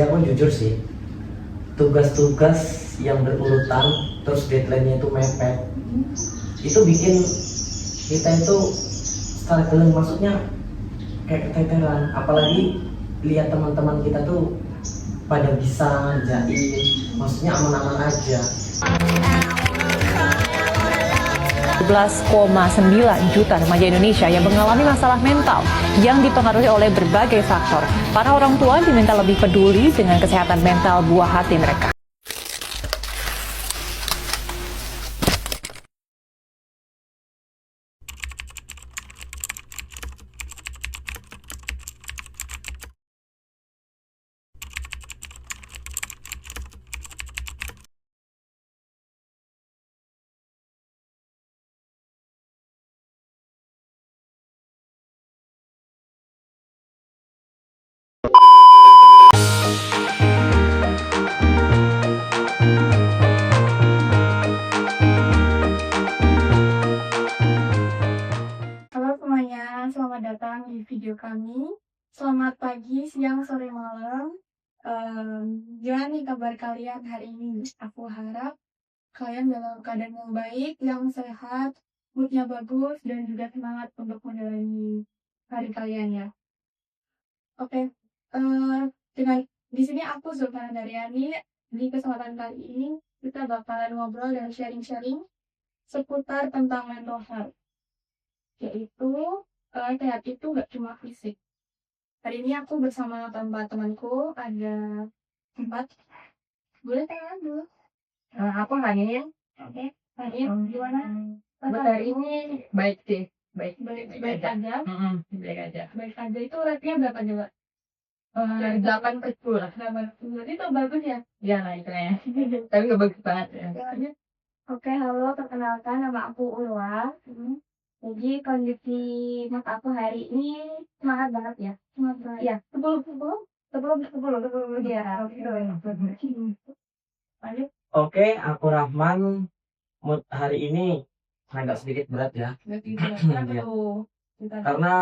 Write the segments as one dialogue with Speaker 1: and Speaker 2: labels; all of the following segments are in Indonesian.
Speaker 1: aku jujur sih, tugas-tugas yang berurutan terus deadline-nya itu mepet, itu bikin kita itu struggling, maksudnya kayak keteteran. Apalagi lihat teman-teman kita tuh pada bisa ngerjain, maksudnya aman-aman aja.
Speaker 2: 12,9 juta remaja Indonesia yang mengalami masalah mental yang dipengaruhi oleh berbagai faktor. Para orang tua diminta lebih peduli dengan kesehatan mental buah hati mereka.
Speaker 3: Halo semuanya, selamat datang di video kami. Selamat pagi, siang, sore, malam. Gimana nih kabar kalian hari ini? Aku harap kalian dalam keadaan yang baik, yang sehat, moodnya bagus, dan juga semangat untuk menjalani hari kalian ya. Oke, dengan di sini aku Zulfana Daryani. Di kesempatan kali ini kita bakalan ngobrol dan sharing-sharing seputar tentang mental health. Yaitu sehat itu nggak cuma fisik. Hari ini aku bersama teman-temanku, ada 4. Boleh tanya dulu.
Speaker 4: Aku nanyain,
Speaker 3: Oke, Naim, gimana?
Speaker 4: buat hari ini baik sih, baik
Speaker 3: Baik aja.
Speaker 4: baik aja.
Speaker 3: Baik aja itu rate-nya berapa coba?
Speaker 4: 8 per 10 lah.
Speaker 3: Berarti itu bagus ya?
Speaker 4: Ya lah itu ya. Tapi nggak bagus banget ya.
Speaker 3: Oke, halo, perkenalkan nama aku Ulwa. Jadi kondisi mas aku hari ini semangat banget ya? Semangat banget. Iya, 10 ya. Lanjut.
Speaker 1: Oke, aku Rahman. Mood hari ini agak sedikit berat ya, Iya. Karena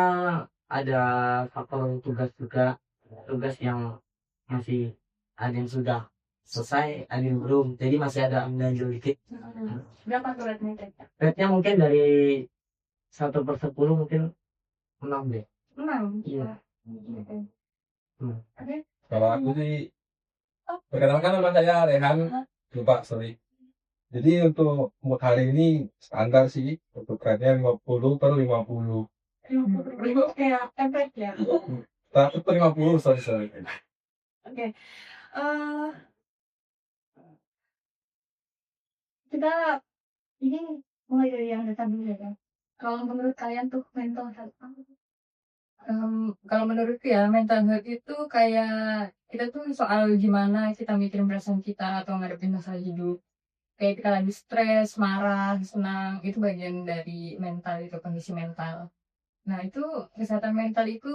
Speaker 1: ada faktor tugas juga, tugas yang masih ada yang sudah selesai, ada yang belum, jadi masih ada ganjil dikit.
Speaker 3: Berapa tuh rate-nya?
Speaker 1: Rate-nya mungkin dari 1/10 mungkin 6 deh.
Speaker 3: 6.
Speaker 1: Iya.
Speaker 3: Oke.
Speaker 5: Kalau aku sih, perkenalkan nama saya Rehan, lupa sorry. Jadi untuk mood hari ini standar sih, untuk rate-nya 50/50.
Speaker 3: 50 kayak efek ya.
Speaker 5: 100/50, sorry.
Speaker 3: Oke. Kita ini mulai dari yang dasar dulu ya. Kalau menurut kalian tuh mental health apa sih?
Speaker 4: Kalau menurutku ya mental health itu kayak kita tuh soal gimana kita mikirin perasaan kita atau ngadepin masalah hidup. Kayak kita lagi stres, marah, senang, itu bagian dari mental, itu kondisi mental. Nah itu kesehatan mental itu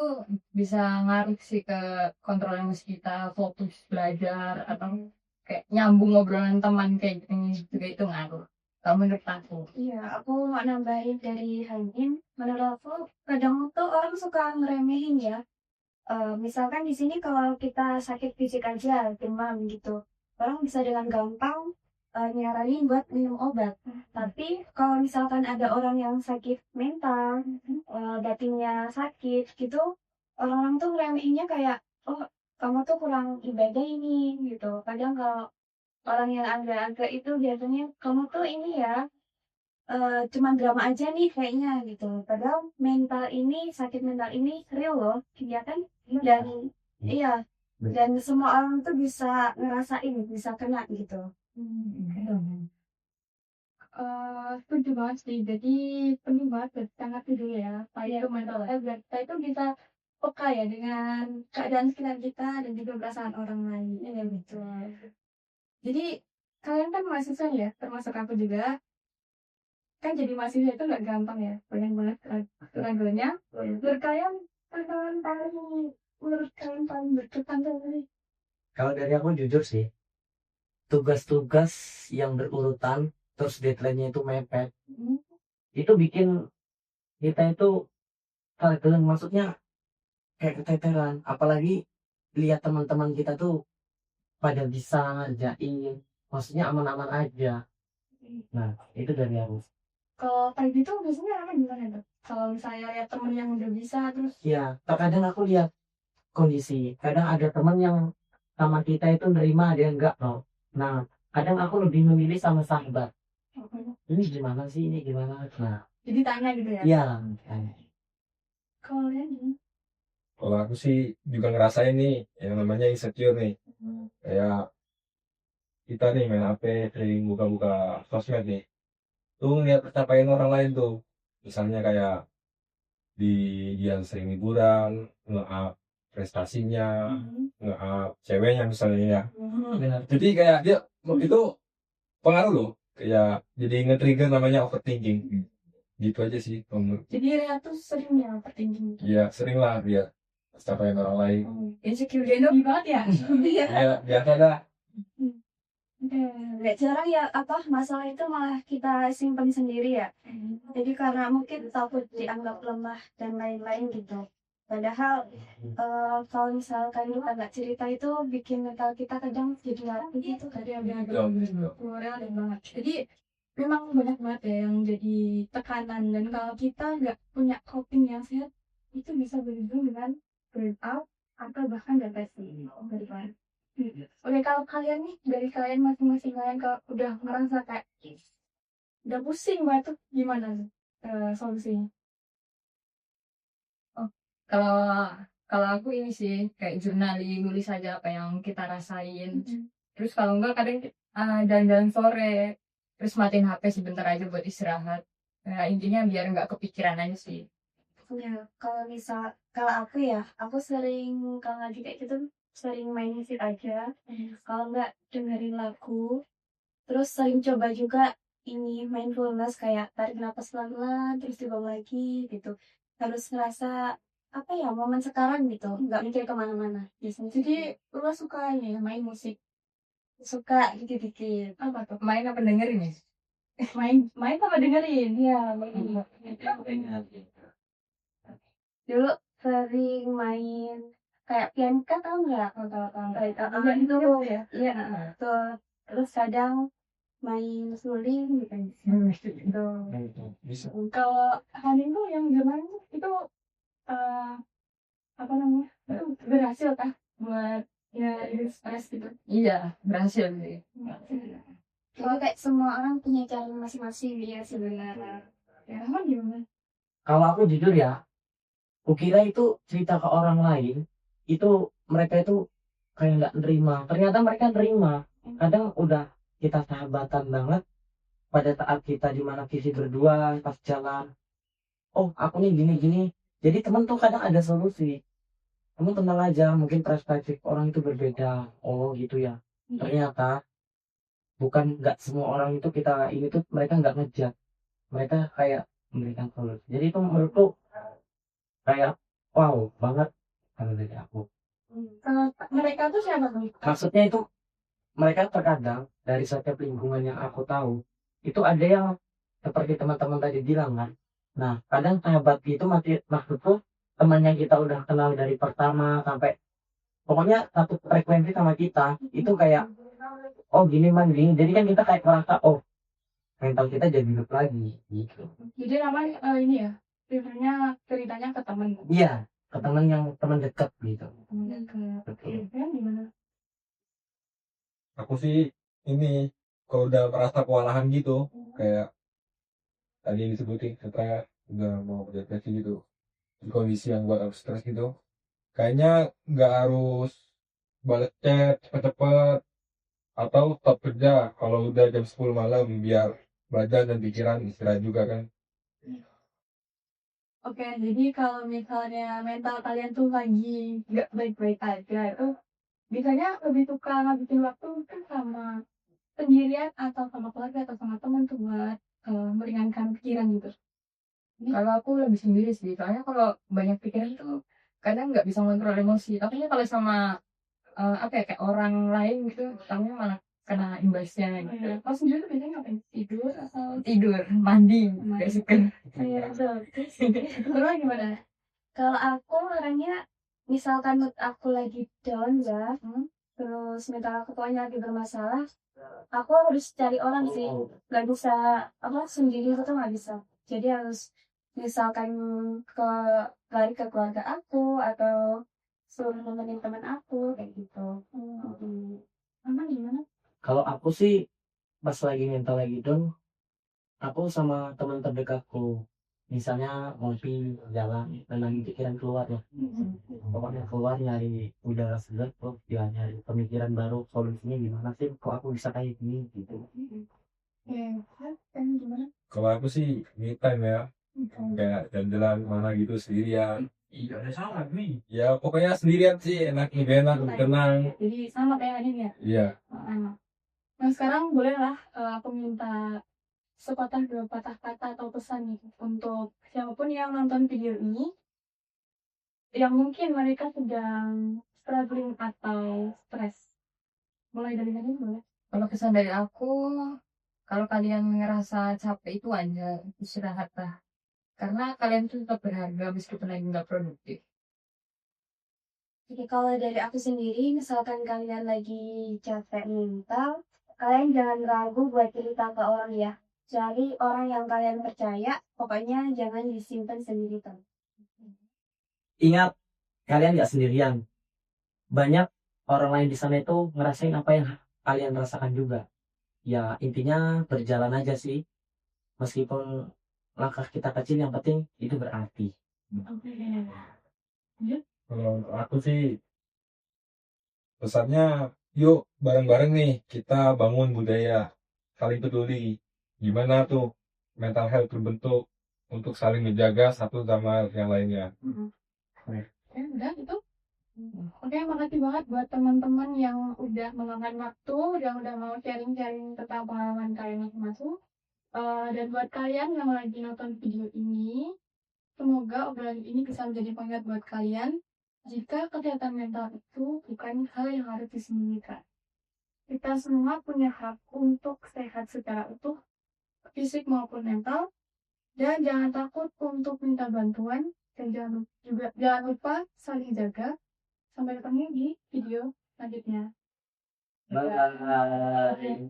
Speaker 4: bisa ngaruh sih ke kontrol emosi kita, fokus belajar, atau kayak nyambung ngobrolan teman kayak gitu juga itu ngaruh. Kalau menurut aku.
Speaker 3: Iya, aku mau nambahin dari Hanin. Menurut aku, kadang tuh orang suka ngeremehin ya. Misalkan di sini kalau kita sakit fisik aja, demam gitu, orang bisa dengan gampang nyaranin buat minum obat. Tapi kalau misalkan ada orang yang sakit mental, batinnya sakit gitu, orang-orang tuh ngeremehinnya kayak, oh kamu tuh kurang ibadah ini gitu. Kadang kalau orang yang agak-agak itu biasanya kamu tuh ini ya cuma drama aja nih kayaknya gitu. Padahal sakit mental ini real loh, ya kan? Dan iya, dan semua orang tuh bisa ngerasain, bisa kena gitu. Setuju banget sih. Jadi penting banget sangat dulu ya. Itu mental health biar kita itu bisa peka ya dengan keadaan sekitar kita dan juga perasaan orang lain. Ya gitu. Jadi kalian kan mahasiswa ya, termasuk aku juga. Kan jadi mahasiswa itu nggak gampang ya, banyak banget struggle-nya. Menurut kalian paling berkesan tuh apa sih?
Speaker 1: Kalau dari aku jujur sih, tugas-tugas yang berurutan terus deadline-nya itu mepet, itu bikin kita itu struggling, maksudnya kayak keteteran. Apalagi lihat teman-teman kita tuh pada bisa ngerjain, maksudnya aman-aman aja. Nah itu dari aku.
Speaker 3: Kalau kayak gitu biasanya apa gimana tuh? Kalau misalnya lihat temen yang udah bisa terus
Speaker 1: Ya terkadang aku lihat kondisi, kadang ada teman yang sama kita itu nerima, ada yang enggak loh. Nah kadang aku lebih memilih sama sahabat, ini gimana sih, ini gimana. Nah
Speaker 3: jadi tanya gitu ya.
Speaker 1: iya.
Speaker 3: Kalau kalian gimana?
Speaker 5: Kalau aku sih juga ngerasain nih yang namanya insecure nih. Kayak kita nih main HP, sering buka-buka sosmed nih. Tuh ngeliat pencapaian orang lain tuh. Misalnya kayak di dia sering liburan, nge-up prestasinya, nge-up ceweknya misalnya ya.
Speaker 1: Benar.
Speaker 5: Jadi kayak dia itu pengaruh loh. Kayak jadi nge-trigger namanya overthinking. Gitu aja sih.
Speaker 3: Jadi Rea tuh sering ya overthinking.
Speaker 5: Iya sering lah dia pencapaian orang lain.
Speaker 3: Insecure energi banget ya. Iya.
Speaker 5: Ya biasa dah.
Speaker 3: Gak jarang ya apa masalah itu malah kita simpan sendiri ya. Jadi karena mungkin takut dianggap lemah dan lain-lain gitu. Padahal kalau misalkan kita nggak cerita itu bikin mental kita kadang jadi rapuh gitu kan ya. Moral dan banget. Jadi memang banyak banget ya yang jadi tekanan, dan kalau kita nggak punya coping yang sehat itu bisa berujung dengan burnout atau bahkan depresi. Oke, kalau kalian nih, dari kalian masing-masing, kalian kalau udah ngerasa kayak udah pusing banget tuh, gimana solusinya?
Speaker 4: Kalau kalau aku ini sih kayak journaling, nulis aja apa yang kita rasain. Terus kalau enggak kadang jalan-jalan sore, terus matiin HP sebentar aja buat istirahat. Nah, intinya biar nggak kepikiran aja sih.
Speaker 3: Ya, kalau aku ya, aku sering kalau lagi kayak gitu sering main musik aja. Kalau nggak dengerin lagu, terus sering coba juga ini mindfulness kayak tarik nafas pelan-pelan, terus dibuang lagi gitu. Harus ngerasa apa ya momen sekarang gitu, nggak mikir kemana-mana. Biasanya jadi lu suka ini ya, main musik, suka dikit-dikit.
Speaker 4: Apa tuh? Main apa dengerin ya?
Speaker 3: Main apa dengerin? Ya, main. Dulu sering main kayak pianika, tau nggak? Tahu itu ya. Iya, tuh. Terus kadang main suling gitu.
Speaker 5: Bisa.
Speaker 3: Kalau Hanin tuh yang zaman itu apa namanya? Itu berhasil kah buat ya stres gitu?
Speaker 4: Iya, berhasil sih.
Speaker 3: Kalau kayak semua orang punya cara masing-masing dia sebenarnya. Ya, emang gimana?
Speaker 1: Kalau aku jujur ya, kukira itu cerita ke orang lain, itu mereka itu kayak nggak nerima. Ternyata mereka nerima. Kadang udah kita sahabatan banget, pada saat kita di mana visi berdua pas jalan, oh aku nih gini-gini. Jadi temen tuh kadang ada solusi. Kamu tenang aja, mungkin perspektif orang itu berbeda. Oh gitu ya. Ternyata bukan nggak semua orang itu kita ini tuh mereka nggak ngejat. Mereka kayak memberikan solusi. Jadi itu menurutku kayak wow banget kalau dari aku.
Speaker 3: Kalau mereka tuh siapa tuh?
Speaker 1: Maksudnya itu mereka terkadang dari setiap lingkungan yang aku tahu itu ada yang seperti teman-teman tadi bilang kan. Nah kadang sahabat itu maksudku teman yang kita udah kenal dari pertama sampai pokoknya satu frekuensi sama kita itu kayak oh gini man gini, jadi kan kita kayak merasa oh mental kita jadi hidup lagi gitu.
Speaker 3: Jadi namanya ini ya, prefernya ceritanya ke temen.
Speaker 1: Iya, ke teman yang teman dekat gitu.
Speaker 3: Betul. Kan gimana?
Speaker 5: Aku sih ini kalau udah merasa kewalahan gitu, kayak tadi disebutin stres, udah mau depresi gitu, di kondisi yang buat aku stres gitu, kayaknya nggak harus balas chat cepet-cepet atau stop kerja kalau udah jam 10 malam biar badan dan pikiran istirahat juga kan.
Speaker 3: Oke, jadi kalau misalnya mental kalian tuh lagi nggak baik-baik aja, itu biasanya lebih suka ngabisin waktu kan sama sendirian atau sama keluarga atau sama teman tuh buat meringankan pikiran gitu.
Speaker 4: Kalau aku lebih sendiri sih, soalnya kalau banyak pikiran tuh kadang nggak bisa ngontrol emosi. Tapi kalau sama apa ya kayak orang lain gitu, kamu malah kena imbasnya gitu.
Speaker 3: Kalau sendiri tuh biasanya ngapain? Tidur atau
Speaker 4: Tidur, mandi, nggak suka.
Speaker 3: iya betul. Terus gimana? Kalau aku orangnya misalkan mood aku lagi down ya, terus terus mental aku tuh lagi bermasalah, aku harus cari orang sih, nggak bisa apa sendiri itu nggak bisa. Jadi harus misalkan ke lari ke keluarga aku atau suruh nemenin teman aku kayak gitu. Aman gimana?
Speaker 1: Kalau aku sih pas lagi mental lagi down, aku sama teman terdekatku misalnya ngopi jalan nenangin pikiran keluar ya, pokoknya keluar nyari udara segar terus ya nyari pemikiran baru solusinya gimana sih kok aku bisa kayak gini gitu.
Speaker 3: Kan gimana?
Speaker 5: Kalau aku sih me time ya, kayak jalan-jalan mana gitu sendirian.
Speaker 1: Iya ada salah nih.
Speaker 5: Ya pokoknya sendirian sih enak, lebih enak, lebih tenang.
Speaker 4: Jadi sama kayak Adin ya.
Speaker 5: Iya.
Speaker 4: Nah sekarang bolehlah aku minta sepatah dua patah kata atau pesan nih untuk siapapun yang nonton video ini yang mungkin mereka sedang struggling atau stres. Mulai dari Adin boleh. Kalau pesan dari aku, kalau kalian ngerasa capek itu aja istirahatlah. Karena kalian tuh tetap berharga meskipun lagi nggak produktif.
Speaker 3: Jadi kalau dari aku sendiri, misalkan kalian lagi capek mental, kalian jangan ragu buat cerita ke orang ya. Cari orang yang kalian percaya, pokoknya jangan disimpan sendiri tuh.
Speaker 1: Ingat kalian nggak sendirian, banyak orang lain di sana itu ngerasain apa yang kalian rasakan juga. Ya intinya berjalan aja sih, meskipun langkah kita kecil yang penting itu berarti.
Speaker 5: Kalau untuk aku sih pesannya, yuk bareng-bareng nih kita bangun budaya saling peduli. Gimana tuh mental health terbentuk untuk saling menjaga satu sama yang lainnya.
Speaker 4: Ya udah itu. Oke, makasih banget buat teman-teman yang udah meluangkan waktu, yang udah mau sharing-sharing tentang pengalaman kalian masing-masing. Dan buat kalian yang lagi nonton video ini, semoga obrolan ini bisa menjadi pengingat buat kalian jika kesehatan mental itu bukan hal yang harus disembunyikan. Kita semua punya hak untuk sehat secara utuh, fisik maupun mental, dan jangan takut untuk minta bantuan, dan jangan lupa saling jaga. Sampai ketemu di video selanjutnya.
Speaker 1: Bye.